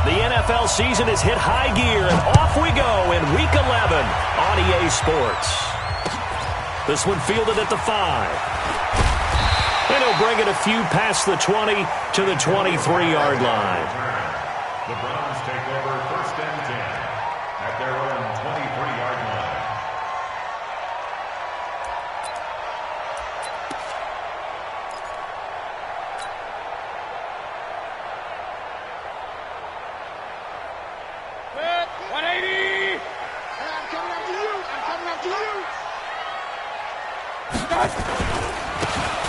The NFL season has hit high gear, and off we go in Week 11 on EA Sports. This one fielded at the 5. And he'll bring it a few past the 20 to the 23-yard line. The Browns take over 1st and 10 at their own 23-yard line.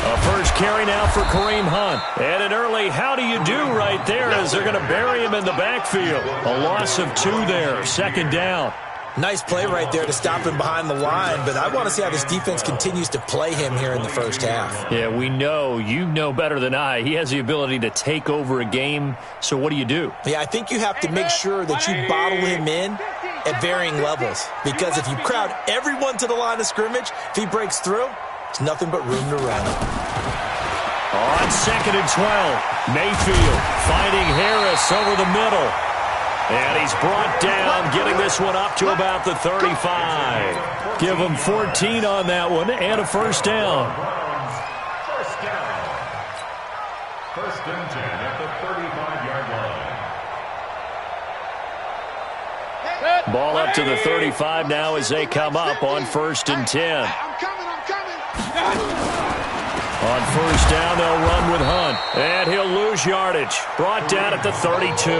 A first carry now for Kareem Hunt. And an early how do you do right there as they're going to bury him in the backfield. A loss of 2 there, 2nd down. Nice play right there to stop him behind the line, but I want to see how this defense continues to play him here in the first half. Yeah, we know. You know better than I. He has the ability to take over a game, so what do you do? Yeah, I think you have to make sure that you bottle him in at varying levels, because if you crowd everyone to the line of scrimmage, if he breaks through, it's nothing but room to run. On 2nd and 12, Mayfield finding Harris over the middle. And he's brought down, getting this one up to about the 35. Give him 14 on that one and a first down. First down. 1st and 10 at the 35-yard line. Ball up to the 35 now as they come up on 1st and 10. On first down, they'll run with Hunt. And he'll lose yardage. Brought down at the 32.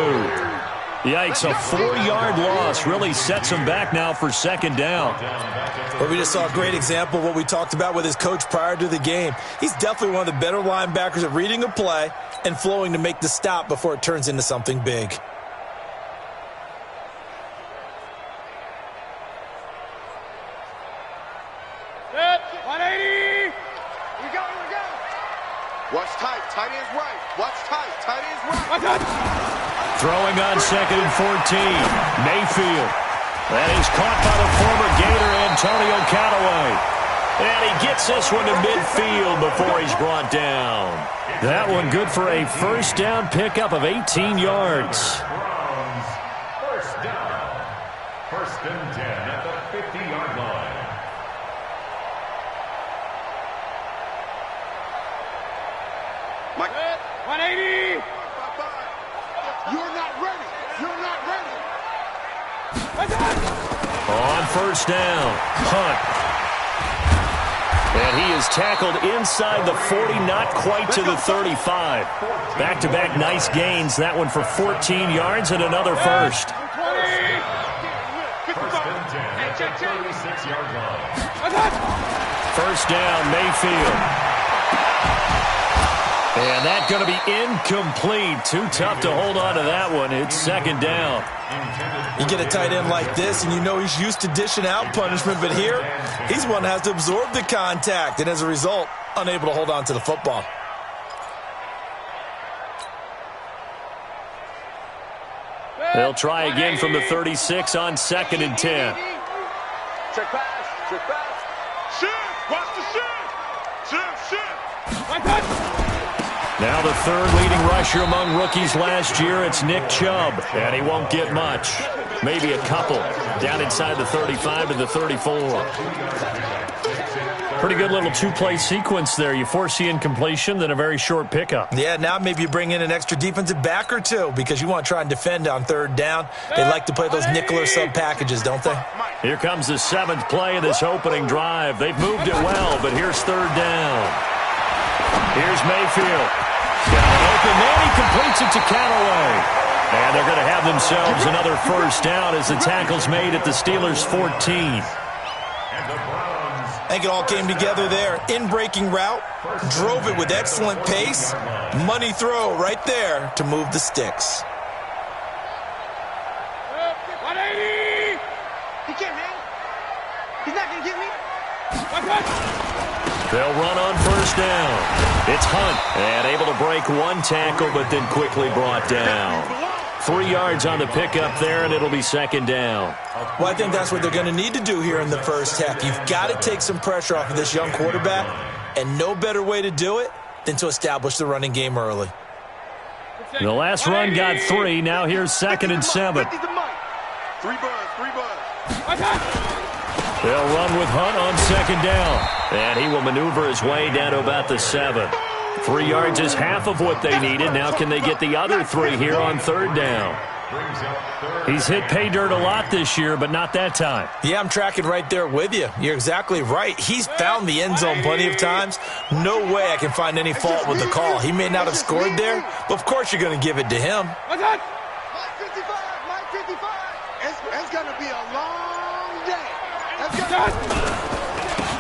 Yikes, a 4-yard loss really sets him back now for 2nd down. Well, we just saw a great example of what we talked about with his coach prior to the game. He's definitely one of the better linebackers at reading a play and flowing to make the stop before it turns into something big. Watch tight. Tight end's right. Watch tight. Tight end's right. Throwing on 2nd and 14. Mayfield. That is caught by the former Gator Antonio Callaway. And he gets this one to midfield before he's brought down. That one good for a first down pickup of 18 yards. Browns, first down. 1st and 10 at the 50-yard line. Mike. 180. You're not ready. You're not ready. On first down, Hunt. And he is tackled inside the 40, not quite to the 35. Back-to-back nice gains. That one for 14 yards and another first. First and 10 at the 36-yard line. First down, Mayfield. And that's going to be incomplete. Too tough to hold on to that one. It's 2nd down. You get a tight end like this, and you know he's used to dishing out punishment, but here, he's one that has to absorb the contact, and as a result, unable to hold on to the football. They'll try again from the 36 on 2nd and 10. Check pass. Check pass. Shit. Watch the shit. Shit. Now the 3rd leading rusher among rookies last year, it's Nick Chubb. And he won't get much. Maybe a couple. Down inside the 35 to the 34. Pretty good little 2-play sequence there. You force the incompletion, then a very short pickup. Yeah, now maybe you bring in an extra defensive back or two because you want to try and defend on 3rd down. They like to play those nickel or sub packages, don't they? Here comes the 7th play of this opening drive. They've moved it well, but here's 3rd down. Here's Mayfield. Got it open, and he completes it to Callaway. And they're going to have themselves another first down as the tackle's made at the Steelers' 14. I think it all came together there. In-breaking route, drove it with excellent pace. Money throw right there to move the sticks. 180. He can't handle. He's not going to get me. They'll run on first down. It's Hunt, and able to break one tackle, but then quickly brought down. 3 yards on the pickup there, and it'll be 2nd down. Well, I think that's what they're going to need to do here in the first half. You've got to take some pressure off of this young quarterback, and no better way to do it than to establish the running game early. The last run got 3. Now here's 2nd and 7. 3 buzz. They'll run with Hunt on 2nd down. And he will maneuver his way down to about the 7. 3 yards is half of what they needed. Now can they get the other 3 here on 3rd down? He's hit pay dirt a lot this year, but not that time. Yeah, I'm tracking right there with you. You're exactly right. He's found the end zone plenty of times. No way I can find any fault with the call. He may not have scored there, but of course you're going to give it to him. My 55. It's going to be a long day.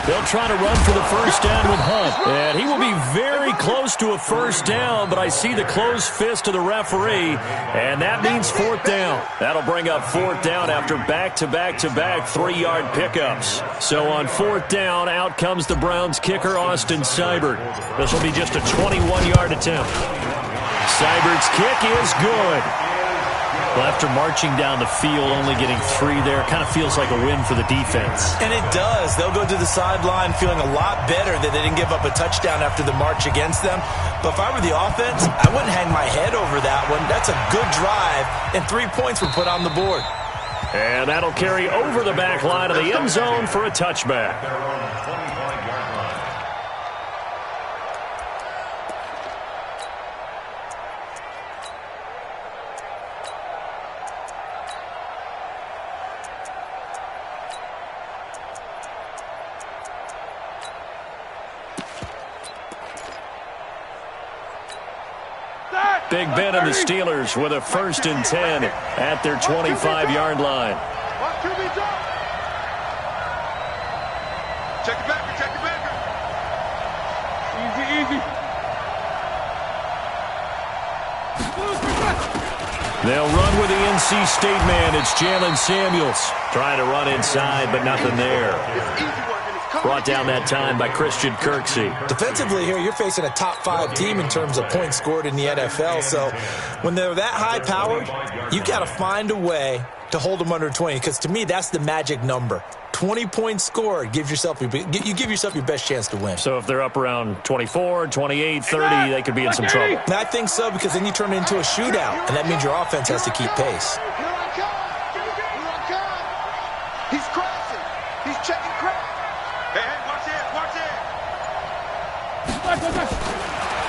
They'll try to run for the first down with Hunt. And he will be very close to a first down, but I see the closed fist of the referee, and that means 4th down. That'll bring up 4th down after back-to-back-to-back 3-yard pickups. So on 4th down, out comes the Browns kicker, Austin Seibert. This will be just a 21-yard attempt. Seibert's kick is good. Well, after marching down the field, only getting 3 there, kind of feels like a win for the defense. And it does. They'll go to the sideline feeling a lot better that they didn't give up a touchdown after the march against them. But if I were the offense, I wouldn't hang my head over that one. That's a good drive, and 3 points were put on the board. And that'll carry over the back line of the end zone for a touchback. Big Ben and the Steelers with a 1st and 10 at their 25-yard line. Check it back. Easy. They'll run with the NC State man. It's Jalen Samuels trying to run inside, but nothing there. Brought down that time by Christian Kirksey. Defensively here, you're facing a top 5 team in terms of points scored in the NFL. So when they're that high-powered, you got to find a way to hold them under 20. Because to me, that's the magic number. 20 points scored, you give yourself your best chance to win. So if they're up around 24, 28, 30, they could be in some trouble. And I think so, because then you turn it into a shootout, and that means your offense has to keep pace. He's crashing. He's checking crack. Hey, watch it.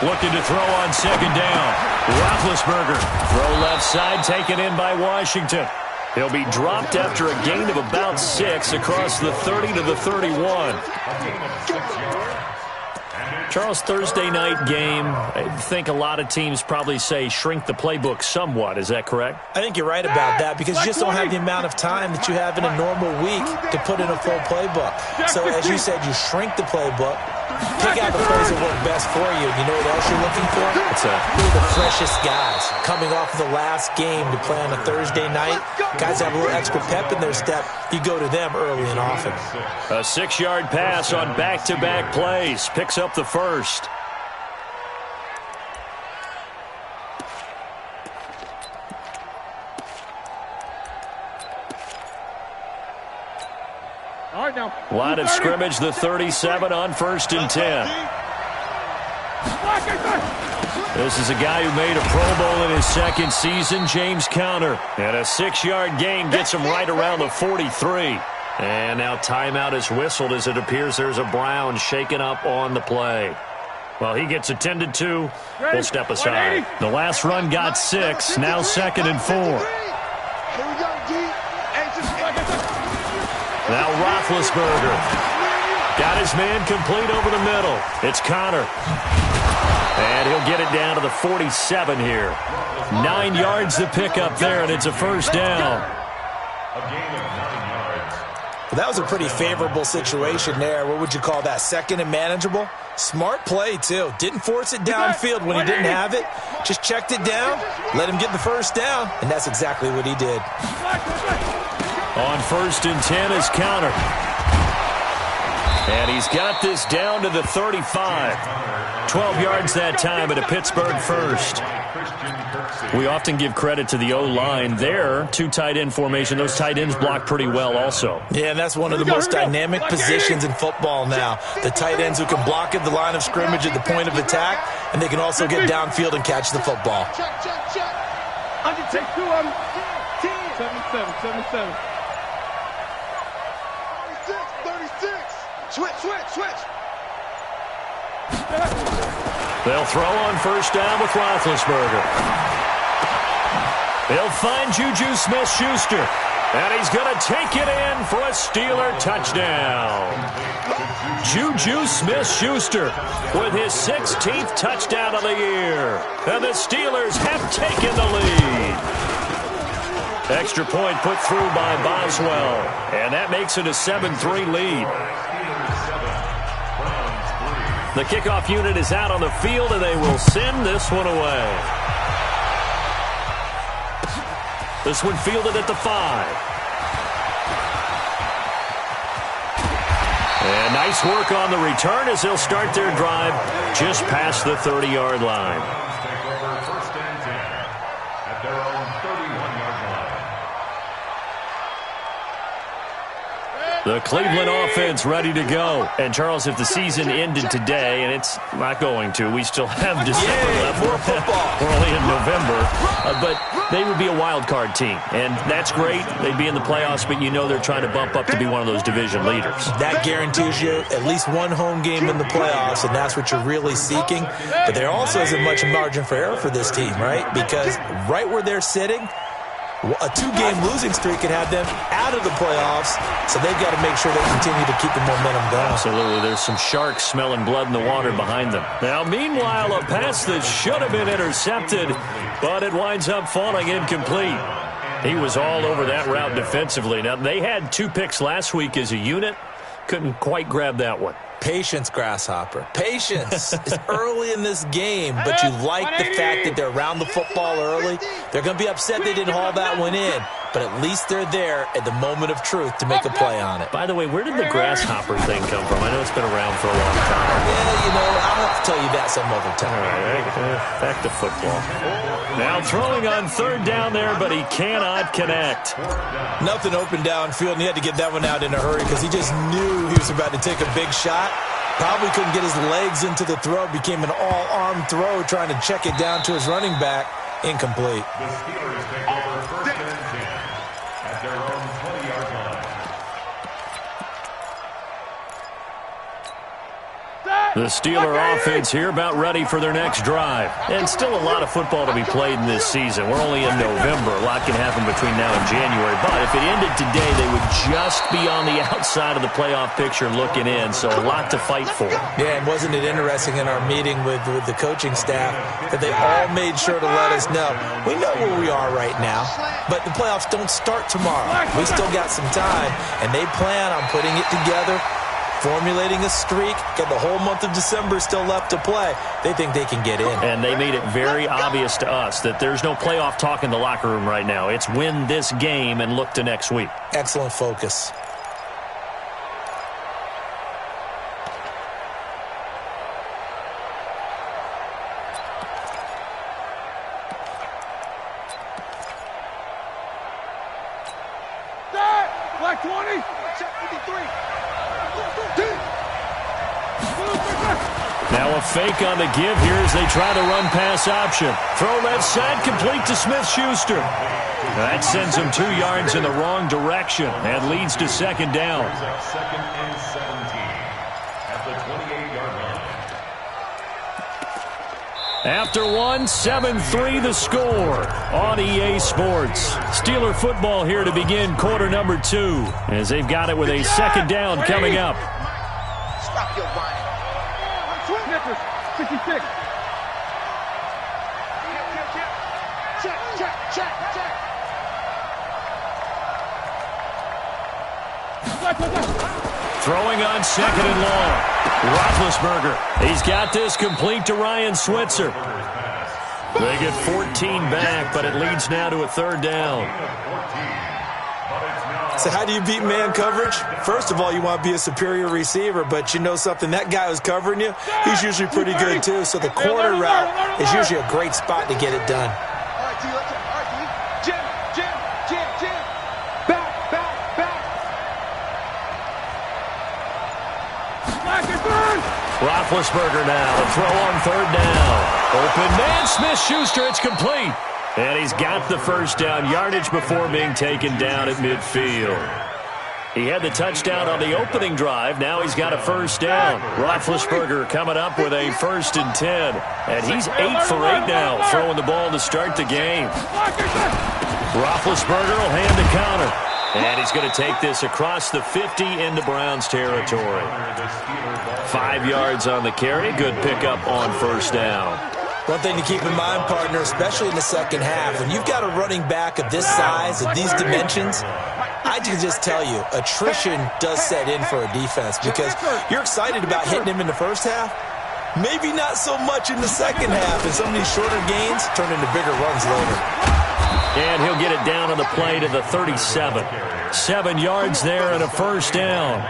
Looking to throw on 2nd down. Roethlisberger. Throw left side, taken in by Washington. He'll be dropped after a gain of about 6 across the 30 to the 31. Charles, Thursday night game, I think a lot of teams probably say shrink the playbook somewhat. Is that correct? I think you're right about that, because you just don't have the amount of time that you have in a normal week to put in a full playbook. So as you said, you shrink the playbook, pick out the plays that work best for you. You know what else you're looking for? What's that? Really the freshest guys coming off of the last game to play on a Thursday night. Guys have a little extra pep in their step. You go to them early and often. A 6-yard pass on back-to-back plays. Picks up the first. All right, now. Line of scrimmage, the 37 on 1st and 10. This is a guy who made a Pro Bowl in his 2nd season, James Conner. And a 6-yard gain gets him right around the 43. And now timeout is whistled as it appears there's a Brown shaken up on the play. Well, he gets attended to. We'll step aside. The last run got 6, now 2nd and 4. Here we go, D. Now Roethlisberger. Got his man complete over the middle. It's Conner. And he'll get it down to the 47 here. 9 yards to pick up there, and it's a first down. A gain of 9 yards. Well, that was a pretty favorable situation there. What would you call that? 2nd and manageable? Smart play, too. Didn't force it downfield when he didn't have it. Just checked it down, let him get the first down, and that's exactly what he did. On 1st and 10 is Conner. And he's got this down to the 35. 12 yards that time at a Pittsburgh first. We often give credit to the O-line there. Two tight end formation. Those tight ends block pretty well also. Yeah, and that's one of the most dynamic positions in football now. The tight ends who can block at the line of scrimmage at the point of attack, and they can also get downfield and catch the football. Under take 2 of them. 7-7. 36. Switch. They'll throw on first down with Roethlisberger. They'll find Juju Smith-Schuster. And he's going to take it in for a Steeler touchdown. Juju Smith-Schuster with his 16th touchdown of the year. And the Steelers have taken the lead. Extra point put through by Boswell. And that makes it a 7-3 lead. The kickoff unit is out on the field, and they will send this one away. This one fielded at the 5. And nice work on the return as they'll start their drive just past the 30-yard line. Take over first and 10 at their own 31-yard line. The Cleveland offense ready to go. And, Charles, if the season ended today, and it's not going to, we still have December left. More football. We're only in November. But they would be a wild card team. And that's great. They'd be in the playoffs, but you know they're trying to bump up to be one of those division leaders. That guarantees you at least one home game in the playoffs, and that's what you're really seeking. But there also isn't much margin for error for this team, right? Because right where they're sitting, a 2-game losing streak could have them out of the playoffs, so they've got to make sure they continue to keep the momentum going. Absolutely. There's some sharks smelling blood in the water behind them. Now, meanwhile, a pass that should have been intercepted, but it winds up falling incomplete. He was all over that route defensively. Now, they had 2 picks last week as a unit. Couldn't quite grab that one. Patience, Grasshopper. Patience. It's early in this game, but you like the fact that they're around the football early. They're going to be upset they didn't haul that one in, but at least they're there at the moment of truth to make a play on it. By the way, where did the grasshopper thing come from? I know it's been around for a long time. Yeah, I'll have to tell you that some other time. All right, back to football. Now throwing on third down there, but he cannot connect. Nothing open downfield, and he had to get that one out in a hurry because he just knew he was about to take a big shot. Probably couldn't get his legs into the throw. Became an all-arm throw trying to check it down to his running back. Incomplete. The Steelers take over first and 10 at their own 20-yard line. The Steeler offense here about ready for their next drive. And still a lot of football to be played in this season. We're only in November. A lot can happen between now and January. But if it ended today, they would just be on the outside of the playoff picture looking in. So a lot to fight for. Yeah, and wasn't it interesting in our meeting with the coaching staff that they all made sure to let us know, we know where we are right now, but the playoffs don't start tomorrow. We still got some time, and they plan on putting it together, formulating a streak, got the whole month of December still left to play. They think they can get in. And they made it very obvious to us that there's no playoff talk in the locker room right now. It's win this game and look to next week. Excellent focus. Black 20. Check 53. Now a fake on the give here as they try to run pass option. Throw left side, complete to Smith-Schuster. That sends him 2 yards in the wrong direction and leads to second down. Second and 17 at the 28-yard line. After one, 7-3 the score on EA Sports. Steeler football here to begin quarter number 2 as they've got it with a second down coming up. Stop your body. 66. Check. Throwing on second and long. Roethlisberger. He's got this complete to Ryan Switzer. They get 14 back, but it leads now to a third down. So how do you beat man coverage? First of all, you want to be a superior receiver, but you know something, that guy who's covering you, he's usually pretty good too. So the corner route is usually a great spot to get it done. All right, T, let's go. All right, T. Jim. Back. Slash it, burn! Roethlisberger now, a throw on third down. Open man, Smith-Schuster, it's complete. And he's got the first down yardage before being taken down at midfield. He had the touchdown on the opening drive. Now he's got a first down. Roethlisberger coming up with a 1st and 10. And he's 8 for 8 now, throwing the ball to start the game. Roethlisberger will hand the counter. And he's going to take this across the 50 into Browns territory. 5 yards on the carry. Good pickup on first down. One thing to keep in mind, partner, especially in the second half, when you've got a running back of this size, of these dimensions, I can just tell you, attrition does set in for a defense because you're excited about hitting him in the first half. Maybe not so much in the second half, and some of these shorter gains turn into bigger runs later. And he'll get it down on the play to the 37. 7 yards there and a first down.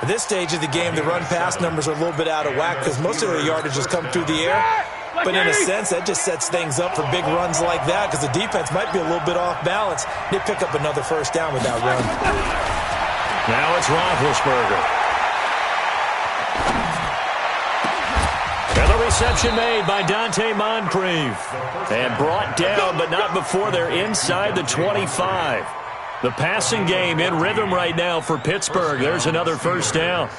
At this stage of the game, the run-pass numbers are a little bit out of whack because most of their yardage has come through the air. But in a sense, that just sets things up for big runs like that because the defense might be a little bit off balance. They pick up another first down with that run. Now it's Roethlisberger. And the reception made by Dante Moncrief. And brought down, but not before they're inside the 25. The passing game in rhythm right now for Pittsburgh. There's another first down.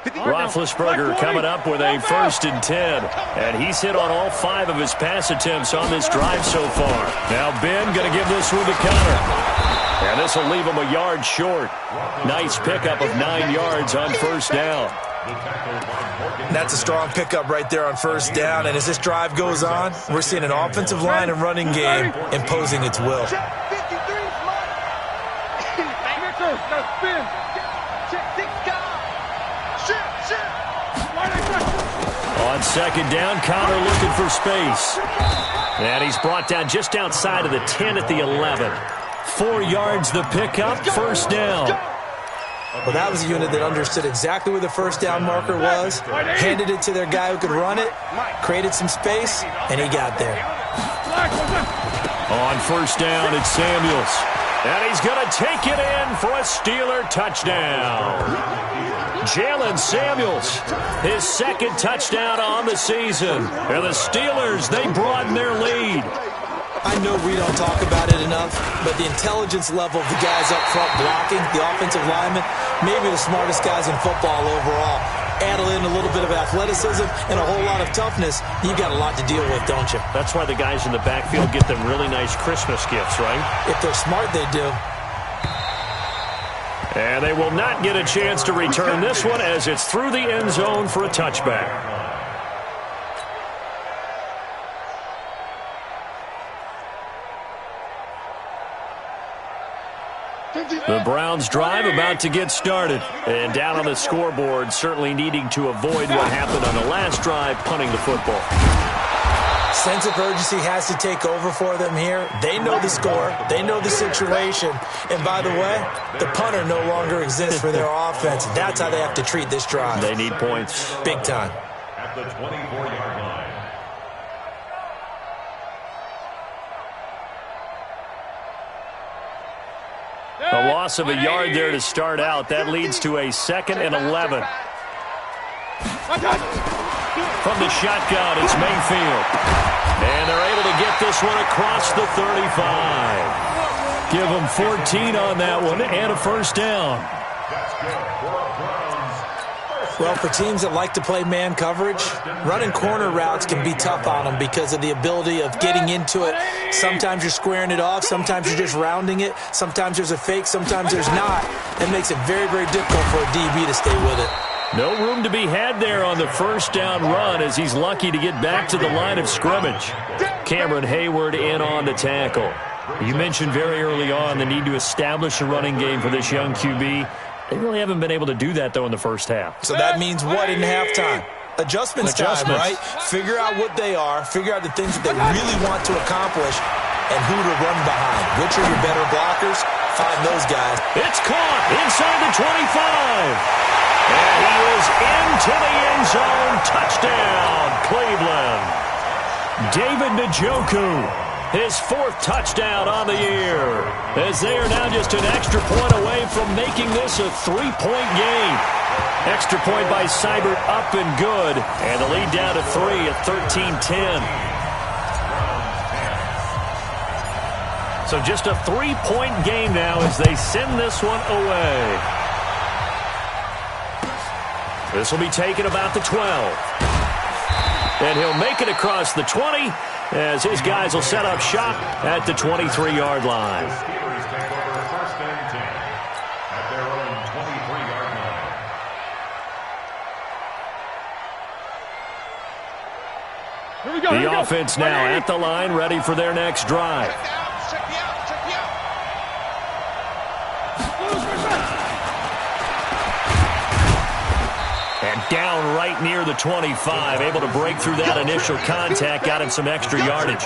Roethlisberger coming up with a 1st and 10. And he's hit on all 5 of his pass attempts on this drive so far. Now Ben going to give this one to Connor. And this will leave him a yard short. Nice pickup of 9 yards on first down. That's a strong pickup right there on first down. And as this drive goes on, we're seeing an offensive line and running game imposing its will. On second down, Connor looking for space. And he's brought down just outside of the 10 at the 11. 4 yards the pickup, first down. Well, that was a unit that understood exactly where the first down marker was, handed it to their guy who could run it, created some space, and he got there. On first down, it's Samuels. And he's going to take it in for a Steeler touchdown. Jalen Samuels, his 2nd touchdown on the season. And the Steelers, they broaden their lead. I know we don't talk about it enough, but the intelligence level of the guys up front blocking, the offensive linemen, maybe the smartest guys in football overall. Add in a little bit of athleticism and a whole lot of toughness, you've got a lot to deal with, don't you? That's why the guys in the backfield get them really nice Christmas gifts, right? If they're smart, they do. And they will not get a chance to return this one as it's through the end zone for a touchback. The Browns drive about to get started. And down on the scoreboard, certainly needing to avoid what happened on the last drive, punting the football. Sense of urgency has to take over for them here. They know the score. They know the situation. And by the way, the punter no longer exists for their offense. That's how they have to treat this drive. They need points. Big time. At the 24-yard line. A loss of a yard there to start out. That leads to a 2nd and 11. From the shotgun, it's Mayfield. And they're able to get this one across the 35. Give them 14 on that one and a first down. Well, for teams that like to play man coverage, running corner routes can be tough on them because of the ability of getting into it. Sometimes you're squaring it off. Sometimes you're just rounding it. Sometimes there's a fake. Sometimes there's not. That makes it very, very difficult for a DB to stay with it. No room to be had there on the first down run as he's lucky to get back to the line of scrimmage. Cameron Hayward in on the tackle. You mentioned very early on the need to establish a running game for this young QB. They really haven't been able to do that, though, in the first half. So that means what in halftime? Adjustments time, right? Figure out what they are. Figure out the things that they really want to accomplish and who to run behind. Which are your better blockers? find those guys. It's caught inside the 25. And he is into the end zone. Touchdown, Cleveland. David Njoku. His 4th touchdown on the year, as they are now just an extra point away from making this a 3-point game. Extra point by Seibert up and good, and the lead down to 3 at 13-10. So just a 3-point game now as they send this one away. This will be taken about the 12. And he'll make it across the 20. As his guys will set up shop at the 23-yard line. The Steelers take over 1st and 10 at their own 23-yard line. Here we go. The offense now at the line, ready for their next drive. Check me out. Check me out. And down right near the 25, able to break through that initial contact, got him some extra yardage.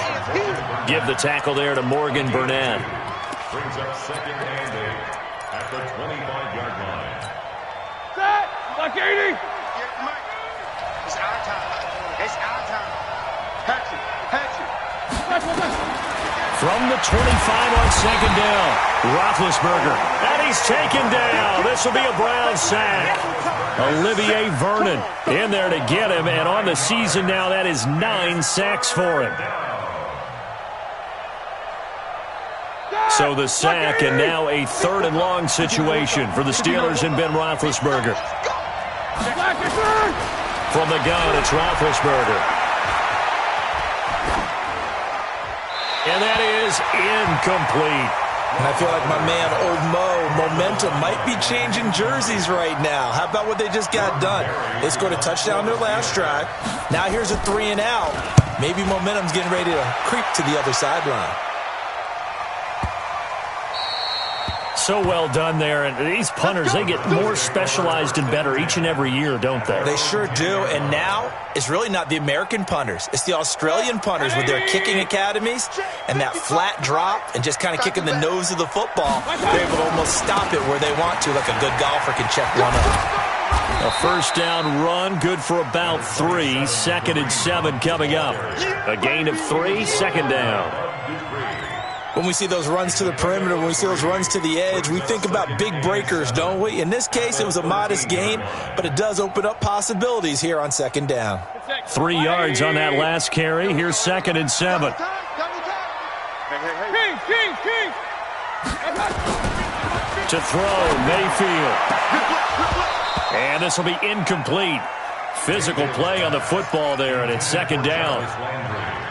Give the tackle there to Morgan Burnett. Brings up 2nd and 8 at the 25-yard line. Set. Like 80. It's our time. It's our time. Hatch it. Hatch it. From the 25 on 2nd down, Roethlisberger. And he's taken down. This will be a Brown sack. Olivier Vernon in there to get him, and on the season now, that is 9 sacks for him. So the sack, and now a 3rd and long situation for the Steelers and Ben Roethlisberger. From the gun, it's Roethlisberger. And that is incomplete. And I feel like my man, Old Mo, momentum might be changing jerseys right now. How about what they just got done? They scored a touchdown their last drive. Now here's a 3 and out. Maybe momentum's getting ready to creep to the other sideline. So well done there. And these punters, they get more specialized and better each and every year, don't they? They sure do. And now it's really not the American punters. It's the Australian punters with their kicking academies and that flat drop and just kind of kicking the nose of the football. They're able to almost stop it where they want to, like a good golfer can check one up. A 1st down run, good for about 3. 2nd and 7 coming up. A gain of 3, 2nd down. When we see those runs to the perimeter, when we see those runs to the edge, we think about big breakers, don't we? In this case, it was a modest gain, but it does open up possibilities here on 2nd down. 3 yards on that last carry. Here's 2nd and 7. King. To throw, Mayfield. And this will be incomplete. Physical play on the football there, and it's 2nd down.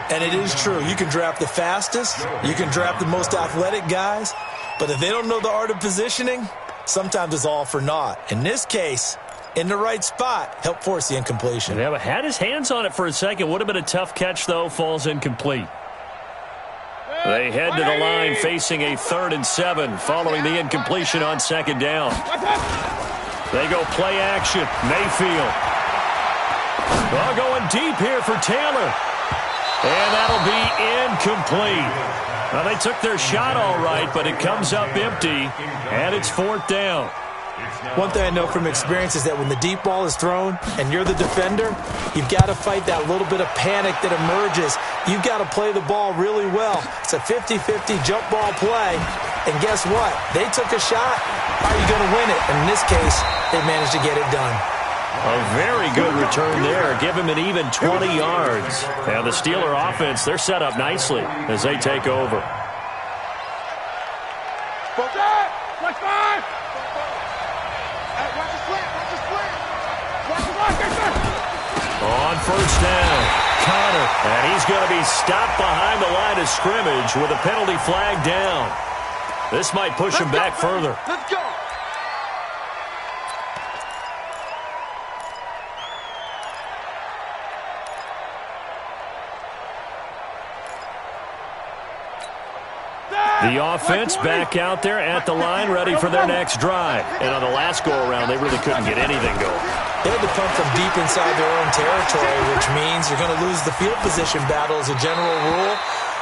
And it is true. You can draft the fastest. You can draft the most athletic guys. But if they don't know the art of positioning, sometimes it's all for naught. In this case, in the right spot, help force the incompletion. Yeah, but had his hands on it for a second. Would have been a tough catch, though. Falls incomplete. They head to the line facing a 3rd and 7 following the incompletion on 2nd down. They go play action. Mayfield. Well, going deep here for Taylor. And that'll be incomplete. Well, they took their shot all right, but it comes up empty, and it's 4th down. One thing I know from experience is that when the deep ball is thrown and you're the defender, you've got to fight that little bit of panic that emerges. You've got to play the ball really well. It's a 50-50 jump ball play. And guess what? They took a shot. How are you going to win it? And in this case, they managed to get it done. A very good return there. Give him an even 20 yards. And the Steeler offense, they're set up nicely as they take over. Watch 5. On 1st down, Connor. And he's going to be stopped behind the line of scrimmage with a penalty flag down. This might push him back further. Let's go. The offense back out there at the line, ready for their next drive. And on the last go-around, they really couldn't get anything going. They had to punt from deep inside their own territory, which means you're going to lose the field position battle as a general rule.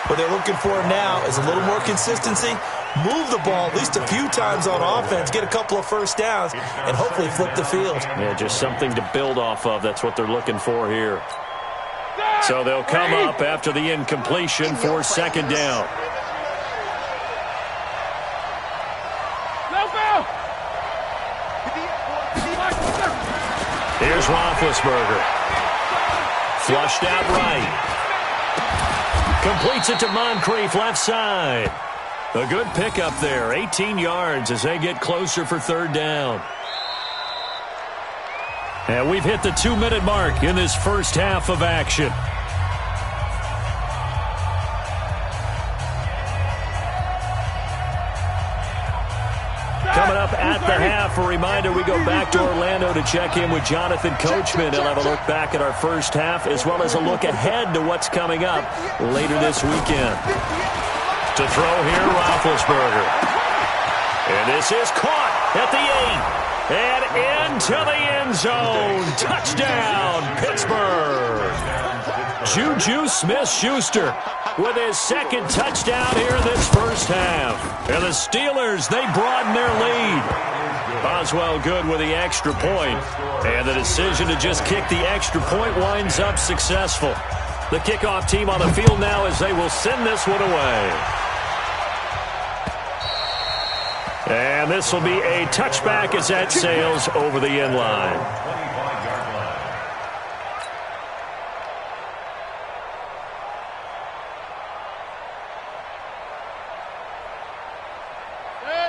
What they're looking for now is a little more consistency, move the ball at least a few times on offense, get a couple of first downs, and hopefully flip the field. Yeah, just something to build off of. That's what they're looking for here. So they'll come up after the incompletion for second down. Here's Roethlisberger. Flushed out right. Completes it to Moncrief left side. A good pickup there. 18 yards as they get closer for third down. And we've hit the 2-minute mark in this first half of action. Coming up at the half, a reminder, we go back to Orlando to check in with Jonathan Coachman. He'll have a look back at our first half as well as a look ahead to what's coming up later this weekend. To throw here, Roethlisberger. And this is caught at the 8. And into the end zone. Touchdown, Pittsburgh. Juju Smith-Schuster with his second touchdown here in this first half. And the Steelers, they broaden their lead. Boswell good with the extra point. And the decision to just kick the extra point winds up successful. The kickoff team on the field now as they will send this one away. And this will be a touchback as that sails over the end line.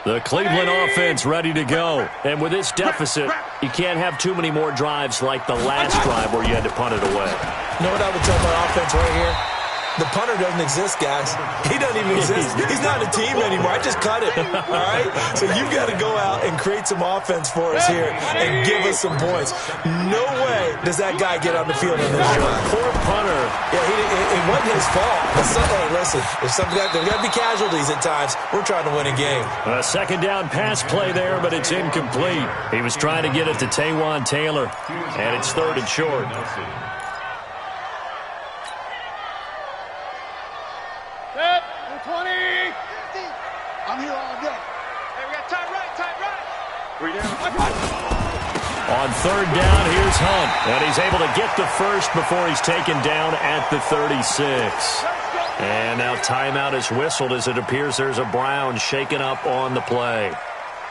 The Cleveland offense ready to go. And with this deficit, you can't have too many more drives like the last drive where you had to punt it away. You know what I would tell my offense right here? The punter doesn't exist, guys. He doesn't even exist. He's not a team anymore. I just cut it, all right? So you've got to go out and create some offense for us here and give us some points. No way does that guy get on the field in this drive. Poor punter. Yeah, it wasn't his fault. Hey, listen, there's got to be casualties at times. We're trying to win a game. A second down pass play there, but it's incomplete. He was trying to get it to Taywan Taylor, and it's third and short. I'm here all day. Hey, we got time right. 3 down. On third down, here's Hunt. And he's able to get the first before he's taken down at the 36. And now timeout is whistled as it appears there's a Brown shaken up on the play.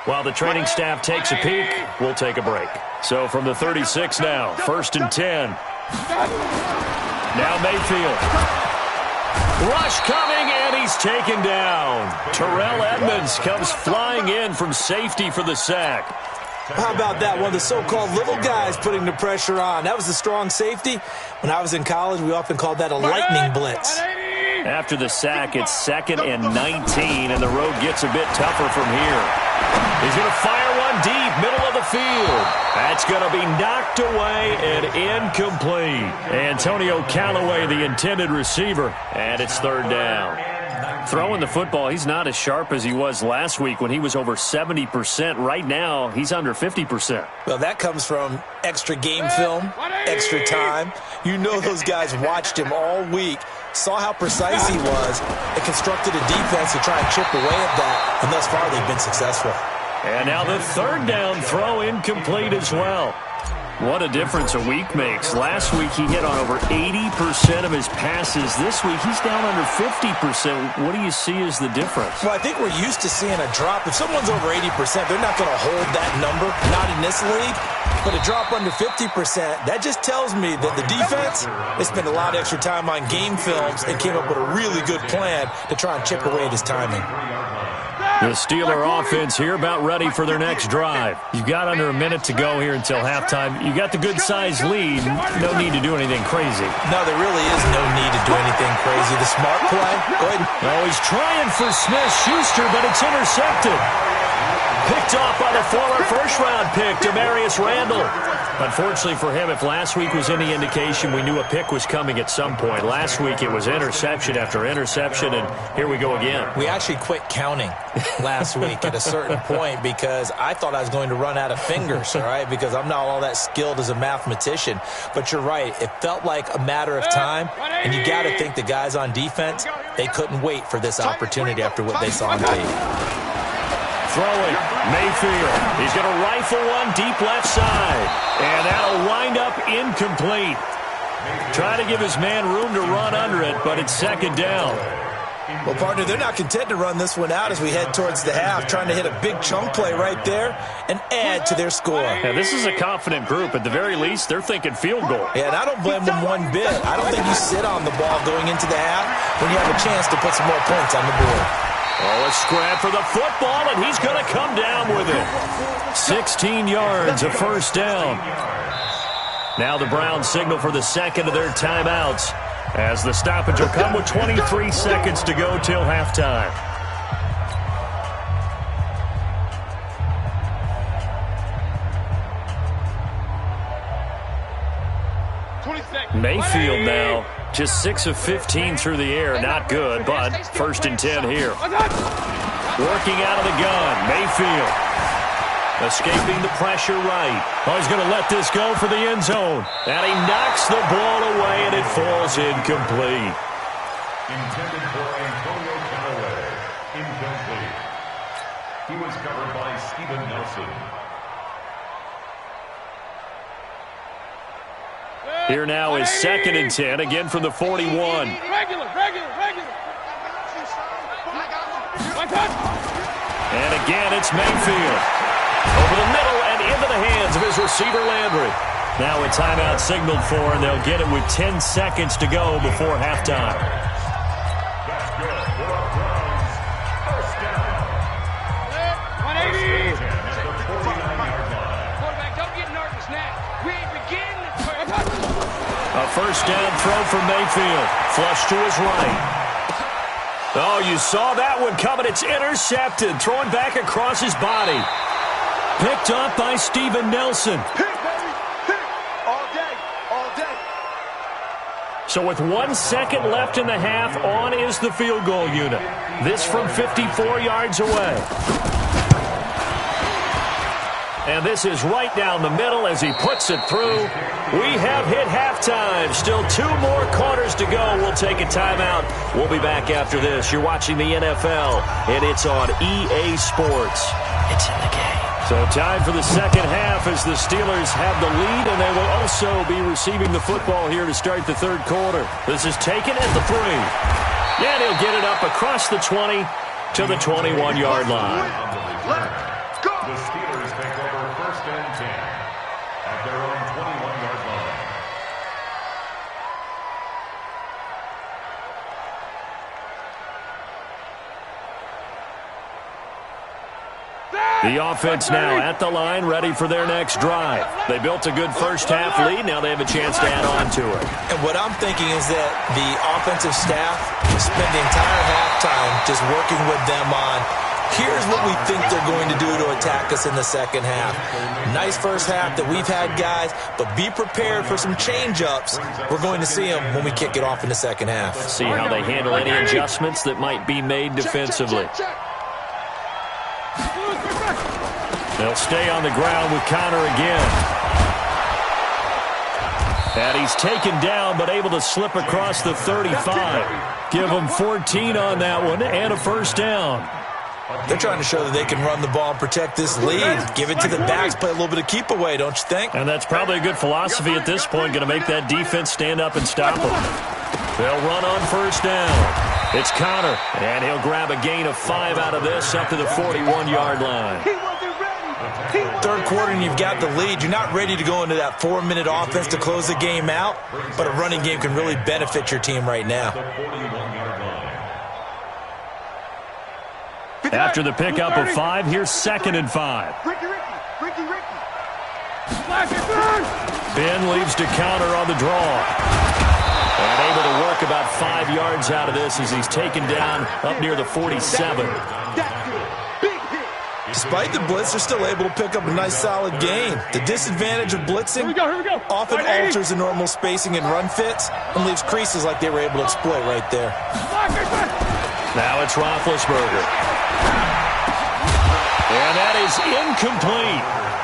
While the training staff takes a peek, we'll take a break. So from the 36 now, 1st and 10. Now Mayfield. Rush coming, and he's taken down. Terrell Edmonds comes flying in from safety for the sack. How about that? One of the so-called little guys putting the pressure on. That was the strong safety. When I was in college, we often called that a lightning blitz. After the sack, it's 2nd and 19, and the road gets a bit tougher from here. He's going to fire one deep, middle of the field. That's going to be knocked away and incomplete. Antonio Callaway, the intended receiver, and it's third down. Throwing the football, he's not as sharp as he was last week when he was over 70%. Right now, he's under 50%. Well, that comes from extra game film, extra time. You know those guys watched him all week, saw how precise he was, and constructed a defense to try and chip away at that, and thus far they've been successful. And now the third down throw incomplete as well. What a difference a week makes. Last week he hit on over 80% of his passes. This week he's down under 50%. What do you see as the difference? Well, I think we're used to seeing a drop. If someone's over 80%, they're not going to hold that number, not in this league. But a drop under 50%, that just tells me that the defense, they spent a lot of extra time on game films and came up with a really good plan to try and chip away at his timing. The Steeler offense here about ready for their next drive. You've got under a minute to go here until halftime. You got the good-sized lead. No need to do anything crazy. No, there really is no need to do anything crazy. The smart play, go ahead. Oh, he's trying for Smith-Schuster, but it's intercepted. Picked off by the former first-round pick, Demarius Randall. Unfortunately for him, if last week was any indication, we knew a pick was coming at some point. Last week it was interception after interception, and here we go again. We actually quit counting last week at a certain point because I thought I was going to run out of fingers, all right, because I'm not all that skilled as a mathematician. But you're right. It felt like a matter of time, and you got to think the guys on defense, They couldn't wait for this opportunity after what they saw on tape. Throwing, Mayfield. He's going to rifle one deep left side. And that'll wind up incomplete. Try to give his man room to run under it, but it's second down. Well, partner, they're not content to run this one out as we head towards the half, trying to hit a big chunk play right there and add to their score. Yeah, this is a confident group. At the very least, they're thinking field goal. Yeah, and I don't blame them one bit. I don't think you sit on the ball going into the half when you have a chance to put some more points on the board. Oh, a scrap for the football, and he's going to come down with it. 16 yards, a first down. Now the Browns signal for the second of their timeouts, as the stoppage will come with 23 seconds to go till halftime. Mayfield now just 6 of 15 through the air. Not good, but first and 10 here. Working out of the gun, Mayfield. Escaping the pressure right. Oh, he's going to let this go for the end zone. And he knocks the ball away, and it falls incomplete. Intended for Antonio Callaway. Incomplete. He was covered by Steven Nelson. Here now is second and 10, again from the 41. Regular. And again, it's Mayfield. Over the middle and into the hands of his receiver, Landry. Now a timeout signaled for, and they'll get it with 10 seconds to go before halftime. That's good for a Browns first down. 180. At the 49-yard line. Quarterback, don't get nervous now. We begin. A first down throw for Mayfield. Flush to his right. Oh, you saw that one coming. It's intercepted. Throwing back across his body. Picked up by Steven Nelson. Hit, baby. Hit. All day. So with 1 second left in the half, on is the field goal unit. This from 54 yards away. And this is right down the middle as he puts it through. We have hit halftime. Still 2 more quarters to go. We'll take a timeout. We'll be back after this. You're watching the NFL, and it's on EA Sports. It's in the game. So time for the second half as the Steelers have the lead, and they will also be receiving the football here to start the third quarter. This is taken at the 3. And he'll get it up across the 20 to the 21-yard line. Let's go. The Steelers take over first and 10 at their own 21-yard line. The offense now at the line, ready for their next drive. They built a good first half lead. Now they have a chance to add on to it. And what I'm thinking is that the offensive staff spent the entire halftime just working with them on, here's what we think they're going to do to attack us in the second half. Nice first half that we've had, guys, but be prepared for some change-ups. We're going to see them when we kick it off in the second half. See how they handle any adjustments that might be made defensively. They'll stay on the ground with Connor again. And he's taken down but able to slip across the 35. Give them 14 on that one and a first down. They're trying to show that they can run the ball and protect this lead. Give it to the backs, play a little bit of keep away, don't you think? And that's probably a good philosophy at this point, going to make that defense stand up and stop them. They'll run on first down. It's Connor, and he'll grab a gain of 5 out of this up to the 41-yard line. Third quarter and you've got the lead. You're not ready to go into that 4-minute offense to close the game out, but a running game can really benefit your team right now. After the pickup of 5, here's second and 5. Ricky. Ben leaves to counter on the draw. And able to work about 5 yards out of this as he's taken down up near the 47. Despite the blitz, they're still able to pick up a nice solid gain. The disadvantage of blitzing often alters the normal spacing and run fits and leaves creases like they were able to exploit right there. Now it's Roethlisberger. And that is incomplete.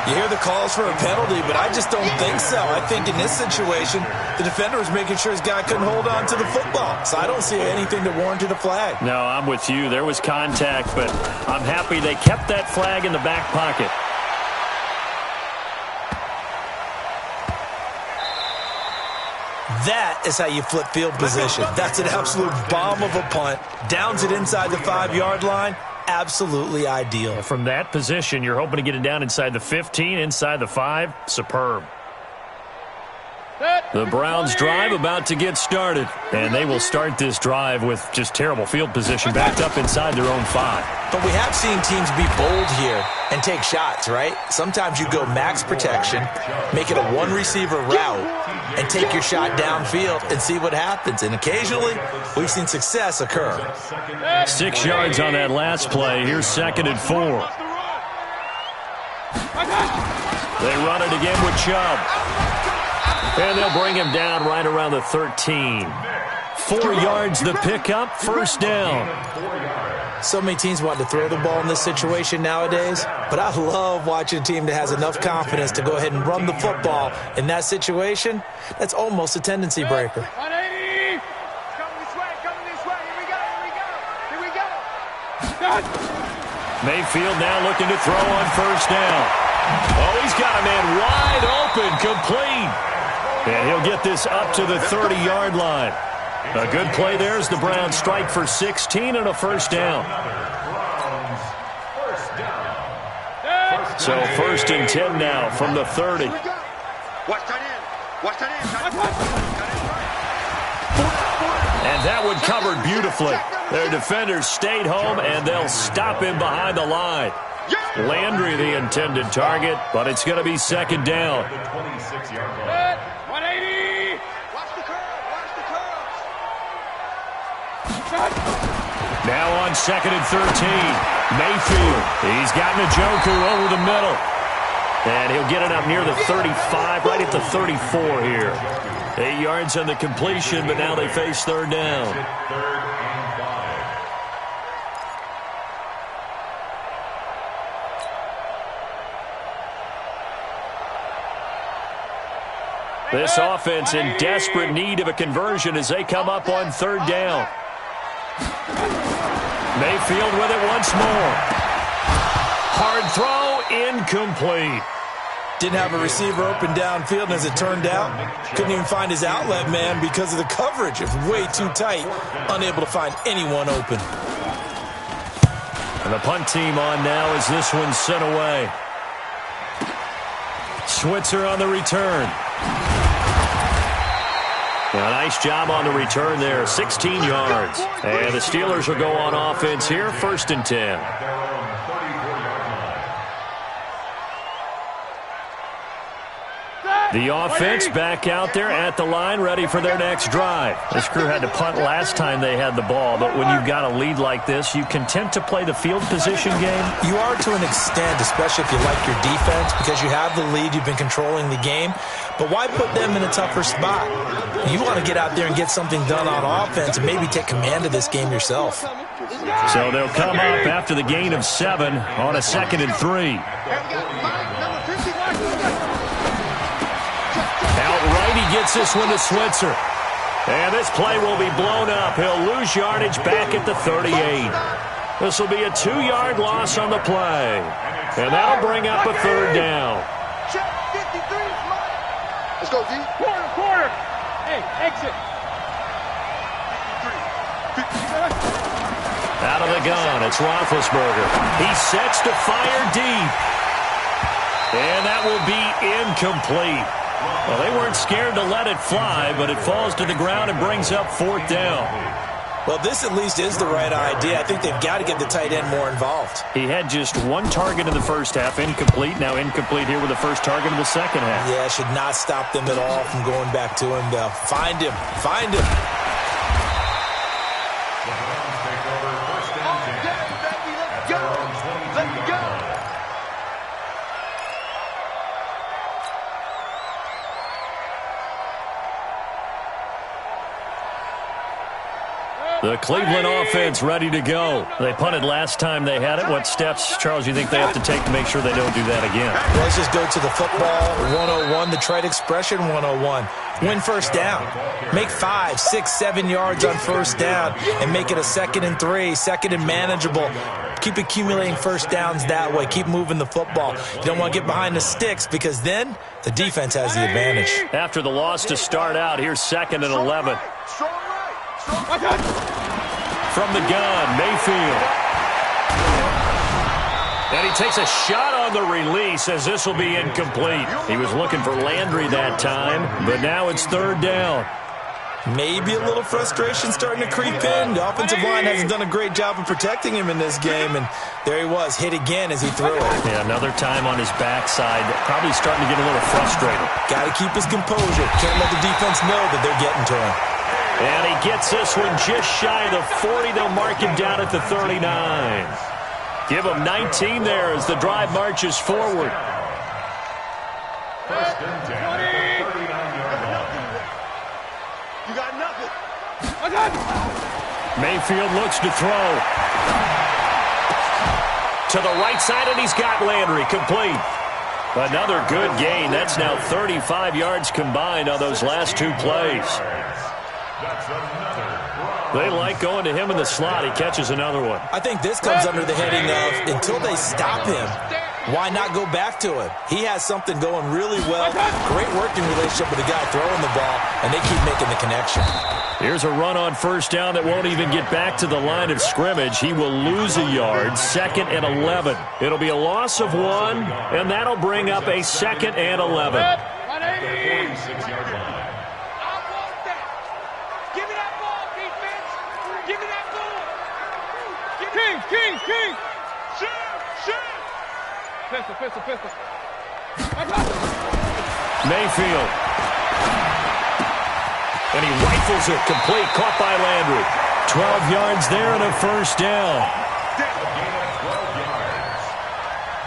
You hear the calls for a penalty, but I just don't think so. I think in this situation, the defender was making sure his guy couldn't hold on to the football. So I don't see anything that warranted a flag. No, I'm with you. There was contact, but I'm happy they kept that flag in the back pocket. That is how you flip field position. That's an absolute bomb of a punt. Downs it inside the 5-yard line. Absolutely ideal. From that position, you're hoping to get it down inside the 15, inside the 5. Superb. The Browns drive about to get started, and they will start this drive with just terrible field position backed up inside their own 5. But we have seen teams be bold here and take shots, right? Sometimes you go max protection, make it a one-receiver route, and take your shot downfield and see what happens. And occasionally, we've seen success occur. 6 yards on that last play. Here's 2nd and 4. They run it again with Chubb. And they'll bring him down right around the 13. 4 yards the pickup, 1st down. So many teams want to throw the ball in this situation nowadays, but I love watching a team that has enough confidence to go ahead and run the football in that situation. That's almost a tendency breaker. 180! Come this way, here we go. Mayfield now looking to throw on 1st down. Oh, he's got a man wide open, complete. And he'll get this up to the 30-yard line. A good play there as the Browns strike for 16 and a 1st down. So 1st and 10 now from the 30. Watch that in. And that one covered beautifully. Their defenders stayed home, and they'll stop him behind the line. Landry the intended target, but it's going to be 2nd down. 180! Watch the curve. Now on 2nd and 13. Mayfield. He's got Njoku over the middle. And he'll get it up near the 35, right at the 34 here. 8 yards on the completion, but now they face 3rd down. This offense in desperate need of a conversion as they come up on 3rd down. Mayfield with it once more. Hard throw, incomplete. Didn't have a receiver open downfield, and as it turned out, couldn't even find his outlet man because of the coverage. It's way too tight, unable to find anyone open. And the punt team on now as this one's sent away. Switzer on the return. A nice job on the return there, 16 yards. And the Steelers will go on offense here, 1st and 10. The offense back out there at the line, ready for their next drive. This crew had to punt last time they had the ball, but when you've got a lead like this, you content to play the field position game? You are to an extent, especially if you like your defense, because you have the lead, you've been controlling the game. But why put them in a tougher spot? You want to get out there and get something done on offense and maybe take command of this game yourself. So they'll come up after the gain of 7 on a 2nd and 3. Outright, he gets this one to Switzer. And this play will be blown up. He'll lose yardage back at the 38. This will be a 2-yard loss on the play. And that'll bring up a 3rd down. Let's go, D. Quarter. Hey, exit. Out of the gun, it's Roethlisberger. He sets to fire deep. And that will be incomplete. Well, they weren't scared to let it fly, but it falls to the ground and brings up 4th down. Well, this at least is the right idea. I think they've got to get the tight end more involved. He had just 1 target in the first half, incomplete. Now incomplete here with the first target of the second half. Yeah, should not stop them at all from going back to him, though. Find him. The Cleveland offense ready to go. They punted last time they had it. What steps, Charles, you think they have to take to make sure they don't do that again? Well, let's just go to the football 101, the trade expression 101. Win first down. Make 5, 6, 7 yards on first down and make it a 2nd and 3, 2nd and manageable. Keep accumulating first downs that way. Keep moving the football. You don't want to get behind the sticks because then the defense has the advantage. After the loss to start out, here's 2nd and 11. From the gun, Mayfield. And he takes a shot on the release as this will be incomplete. He was looking for Landry that time, but now it's 3rd down. Maybe a little frustration starting to creep in. The offensive line hasn't done a great job of protecting him in this game, and there he was, hit again as he threw it. Yeah, another time on his backside, probably starting to get a little frustrated. Got to keep his composure. Can't let the defense know that they're getting to him. And he gets this one just shy of the 40. They'll mark him down at the 39. Give him 19 there as the drive marches forward. First and 10 at the 39-yard line. You got nothing. Mayfield looks to throw. To the right side, and he's got Landry complete. Another good gain. That's now 35 yards combined on those last 2 plays. That's another. They like going to him in the slot. He catches another one. I think this comes under the heading of until they stop him, why not go back to him? He has something going really well. Great working relationship with the guy throwing the ball, and they keep making the connection. Here's a run on first down that won't even get back to the line of scrimmage. He will lose a yard, 2nd and 11. It'll be a loss of 1, and that'll bring up a 2nd and 11. 46-yard line. King! Shoot! Pistol. Mayfield. And he rifles it complete, caught by Landry. 12 yards there and a first down. A gain of 12 yards.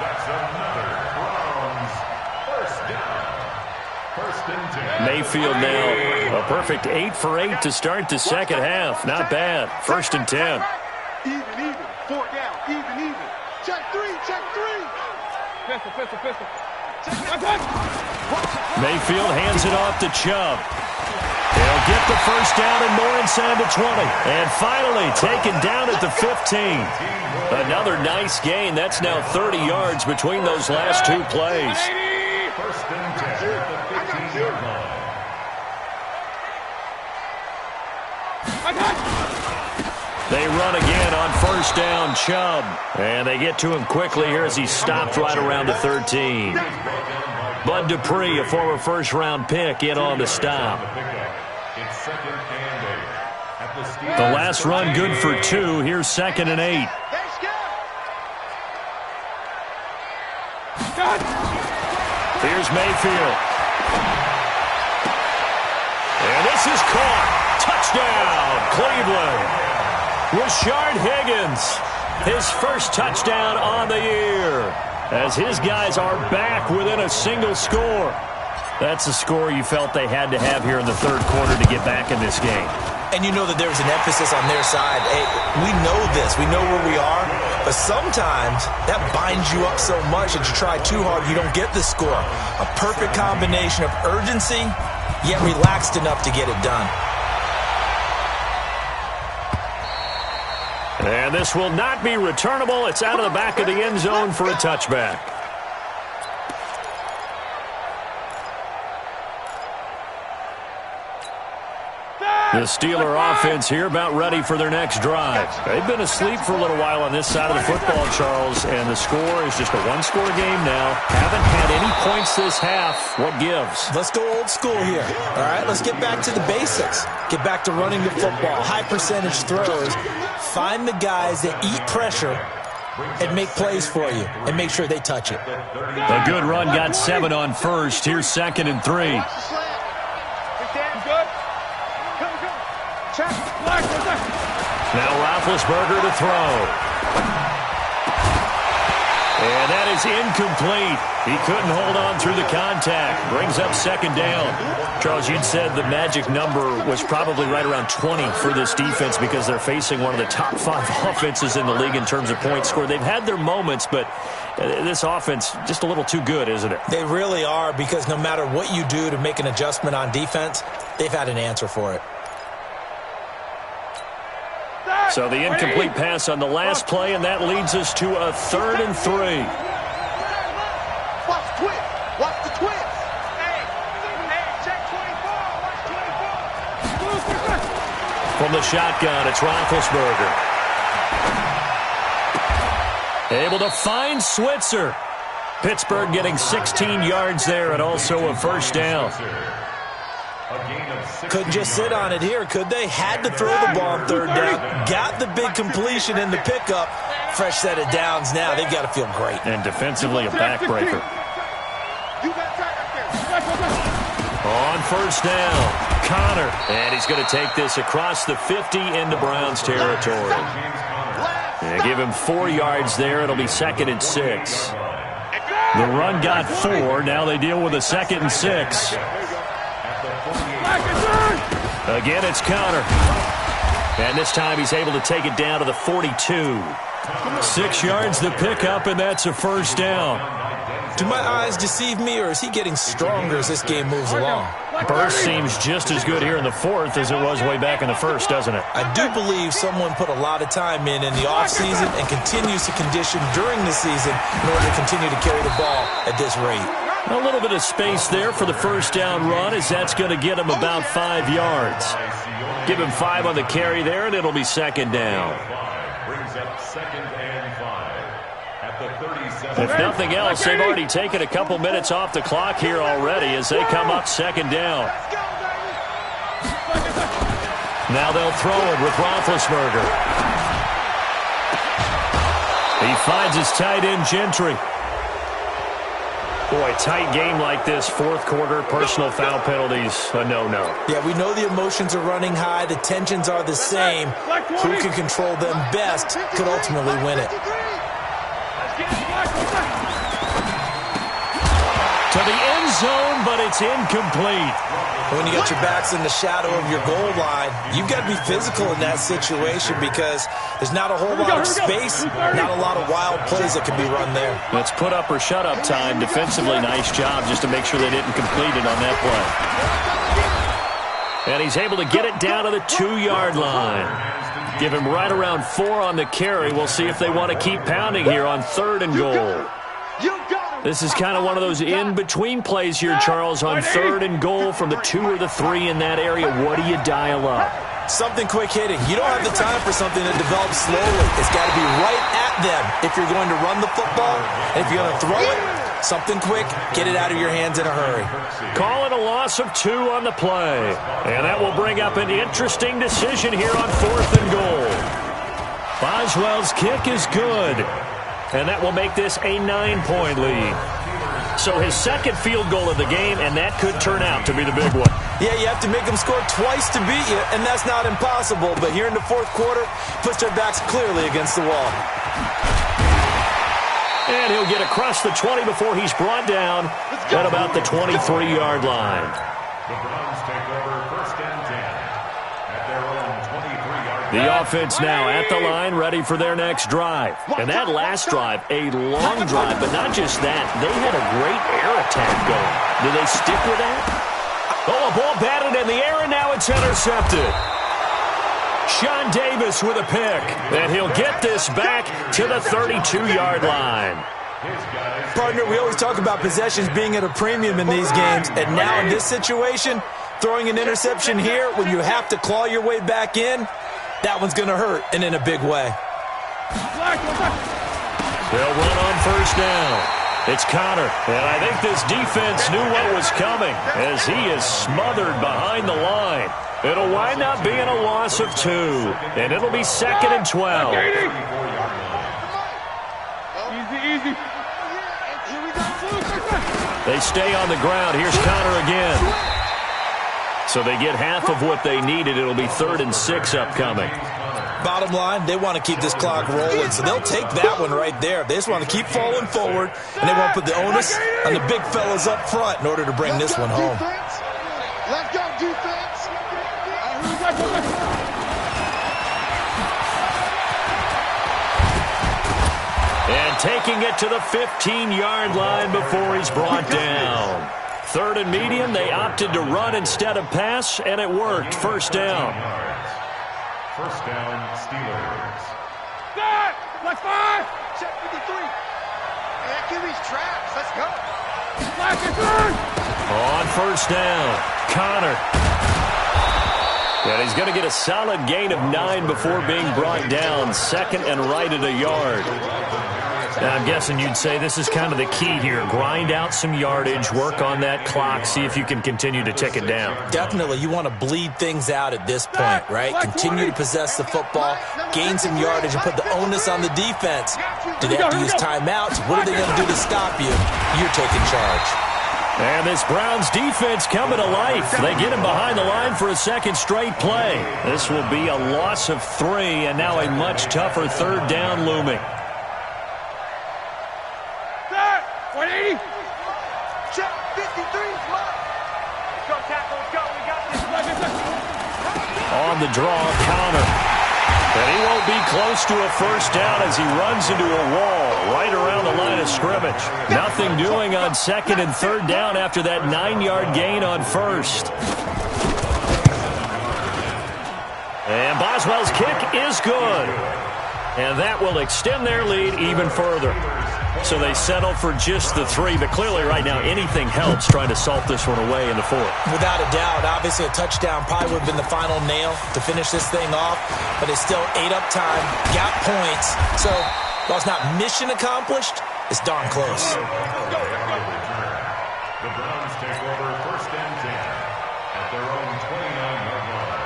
That's another Browns first down. First and 10. Mayfield now a perfect 8 for 8 to start the second half. Not bad. 1st and 10. Even. 4 down. Even. Check 3. Pistol. Mayfield hands it off to Chubb. They'll get the first down and more inside the 20. And finally taken down at the 15. Another nice gain. That's now 30 yards between those last 2 plays. First and 10 at the 15-yard line. They run again on first down, Chubb. And they get to him quickly here as he's stopped right around the 13. Bud Dupree, a former first-round pick, in on the stop. It's 2nd and 8. At the The last run good for 2. Here's 2nd and 8. Here's Mayfield. And this is caught. Touchdown, Cleveland. Rashard Higgins, his first touchdown on the year, as his guys are back within a single score. That's a score you felt they had to have here in the 3rd quarter to get back in this game. And you know that there's an emphasis on their side. Hey, we know this. We know where we are. But sometimes that binds you up so much that you try too hard, you don't get the score. A perfect combination of urgency, yet relaxed enough to get it done. And this will not be returnable. It's out of the back of the end zone for a touchback. The Steeler offense here about ready for their next drive. They've been asleep for a little while on this side of the football, Charles, and the score is just a 1-score game now. Haven't had any points this half. What gives? Let's go old school here. All right, let's get back to the basics. Get back to running the football, high percentage throws. Find the guys that eat pressure and make plays for you and make sure they touch it. A good run got 7 on first. Here's 2nd and 3. Now Roethlisberger to throw. And that is incomplete. He couldn't hold on through the contact. Brings up second down. Charles, you'd said the magic number was probably right around 20 for this defense because they're facing one of the top 5 offenses in the league in terms of points scored. They've had their moments, but this offense just a little too good, isn't it? They really are, because no matter what you do to make an adjustment on defense, they've had an answer for it. So the incomplete pass on the last play, and that leads us to a 3rd and 3. Watch the twist. Watch the twist. Hey, check 24. Watch 24. From the shotgun, it's Roethlisberger. Able to find Switzer. Pittsburgh getting 16 yards there and also a first down. Couldn't just sit on it here, could they? Had to throw the ball on 3rd down. Got the big completion in the pickup. Fresh set of downs now. They've got to feel great. And defensively a backbreaker. On first down, Connor. And he's going to take this across the 50 into Browns territory. And give him 4 yards there. It'll be 2nd and 6. The run got 4. Now they deal with a 2nd and 6. Again, it's Connor. And this time he's able to take it down to the 42. 6 yards the pickup, and that's a first down. Do my eyes deceive me, or is he getting stronger as this game moves along? Burst seems just as good here in the 4th as it was way back in the 1st, doesn't it? I do believe someone put a lot of time in the offseason and continues to condition during the season in order to continue to carry the ball at this rate. A little bit of space there for the first down run, as that's going to get him about 5 yards. Give him 5 on the carry there, and it'll be 2nd down. Brings up 2nd and 5 at the 37. If nothing else, they've already taken a couple minutes off the clock here already as they come up 2nd down. Now they'll throw it with Roethlisberger. He finds his tight end, Gentry. Boy, tight game like this, 4th quarter, personal foul penalties, a no-no. Yeah, we know the emotions are running high. The tensions are the same. Who can control them best could ultimately win it. To the end zone, but it's incomplete. When you got your backs in the shadow of your goal line, you've got to be physical in that situation because there's not a whole lot of space, not a lot of wild plays that can be run there. It's put up or shut up time. Defensively, nice job just to make sure they didn't complete it on that play. And he's able to get it down to the 2-yard line. Give him right around 4 on the carry. We'll see if they want to keep pounding here on 3rd and goal. This is kind of one of those in-between plays here, Charles, on 3rd and goal from the 2 or the 3 in that area. What do you dial up? Something quick hitting. You don't have the time for something that develops slowly. It's got to be right at them if you're going to run the football. And if you're going to throw it, something quick, get it out of your hands in a hurry. Call it a loss of 2 on the play. And that will bring up an interesting decision here on 4th and goal. Boswell's kick is good. And that will make this a 9-point lead. So his 2nd field goal of the game, and that could turn out to be the big one. Yeah, you have to make them score twice to beat you, and that's not impossible. But here in the 4th quarter, puts their backs clearly against the wall. And he'll get across the 20 before he's brought down at about the 23-yard line. The Browns take over 1st and 10 at their own 23-yard line. The offense now at the line, ready for their next drive. And that last drive, a long drive, but not just that. They had a great air attack going. Do they stick with that? Oh, a ball batted in the air, and now it's intercepted. Sean Davis with a pick, and he'll get this back to the 32-yard line. Partner, we always talk about possessions being at a premium in these games, and now in this situation, throwing an interception here when you have to claw your way back in, that one's going to hurt, and in a big way. They'll run on 1st down. It's Connor, and I think this defense knew what was coming as he is smothered behind the line. It'll wind up being a loss of 2, and it'll be 2nd and 12. Easy. They stay on the ground. Here's Connor again. So they get half of what they needed. It'll be 3rd and 6 upcoming. Bottom line, they want to keep this clock rolling, so they'll take that one right there. They just want to keep falling forward, and they want to put the onus on the big fellas up front in order to bring this one home. Let's go, defense. And taking it to the 15-yard line before he's brought down. Third and medium, they opted to run instead of pass, and it worked. First down. First down, Steelers. Set! Let's five! Check 53. And QB's traps. Let's go. Black and third! On first down, Connor. And he's going to get a solid gain of 9 before being brought down. Second and right at a yard. Now, I'm guessing you'd say this is kind of the key here. Grind out some yardage, work on that clock, see if you can continue to tick it down. Definitely, you want to bleed things out at this point, right? Continue to possess the football, gain some yardage, and put the onus on the defense. Do they have to use timeouts? What are they going to do to stop you? You're taking charge. And this Browns defense coming to life. They get him behind the line for a second straight play. This will be a loss of 3, and now a much tougher third down looming. 180. Check 53. Come on. Let's go, tackle. Let's go. We got this. On the draw, Connor. And he won't be close to a first down as he runs into a wall right around the line of scrimmage. Nothing doing on second and third down after that 9-yard gain on first. And Boswell's kick is good. And that will extend their lead even further. So they settle for just the 3, but clearly right now anything helps trying to salt this one away in the 4th. Without a doubt, obviously a touchdown probably would have been the final nail to finish this thing off, but they still ate up time, got points. So while it's not mission accomplished, it's darn close. The Browns take over first and 10 at their own 29-yard line.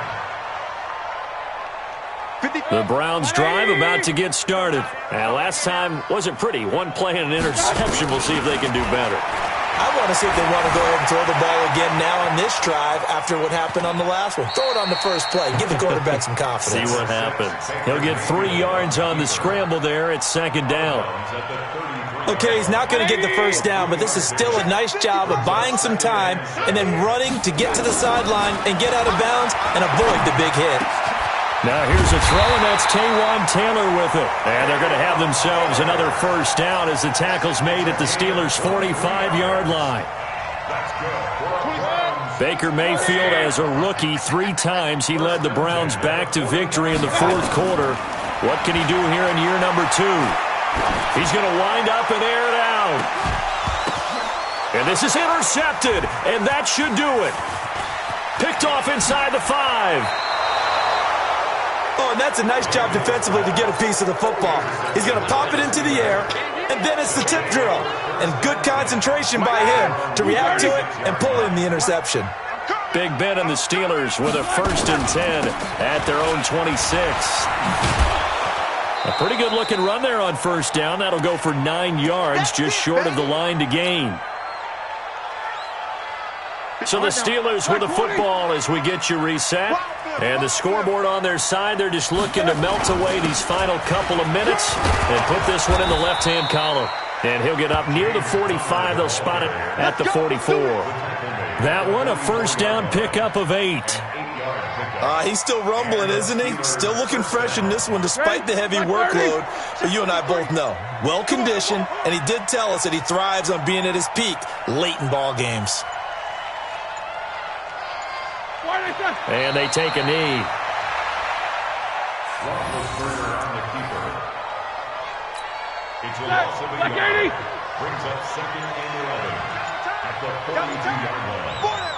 The Browns drive about to get started. And last time wasn't pretty. One play and an interception. We'll see if they can do better. I want to see if they want to go ahead and throw the ball again now on this drive after what happened on the last one. Throw it on the first play. Give the quarterback some confidence. See what happens. He'll get 3 yards on the scramble there. It's second down. Okay, he's not going to get the first down, but this is still a nice job of buying some time and then running to get to the sideline and get out of bounds and avoid the big hit. Now here's a throw, and that's Taywan Taylor with it. And they're going to have themselves another first down as the tackle's made at the Steelers' 45-yard line. Baker Mayfield, as a rookie, 3 times he led the Browns back to victory in the 4th quarter. What can he do here in year number 2? He's going to wind up and air it out. And this is intercepted, and that should do it. Picked off inside the 5. Oh, and that's a nice job defensively to get a piece of the football. He's going to pop it into the air, and then it's the tip drill. And good concentration by him to react to it and pull in the interception. Big Ben and the Steelers with a first and 10 at their own 26. A pretty good-looking run there on first down. That'll go for 9 yards, just short of the line to gain. So the Steelers with the football as we get you reset. And the scoreboard on their side, they're just looking to melt away these final couple of minutes and put this one in the left-hand column. And he'll get up near the 45. They'll spot it at the 44. That one, a first down pickup of 8. He's still rumbling, isn't he? Still looking fresh in this one despite the heavy workload. But you and I both know, well-conditioned, and he did tell us that he thrives on being at his peak late in ball games. And they take a knee. It's a loss of a yard. Brings up second and 11 at the 42-yard line.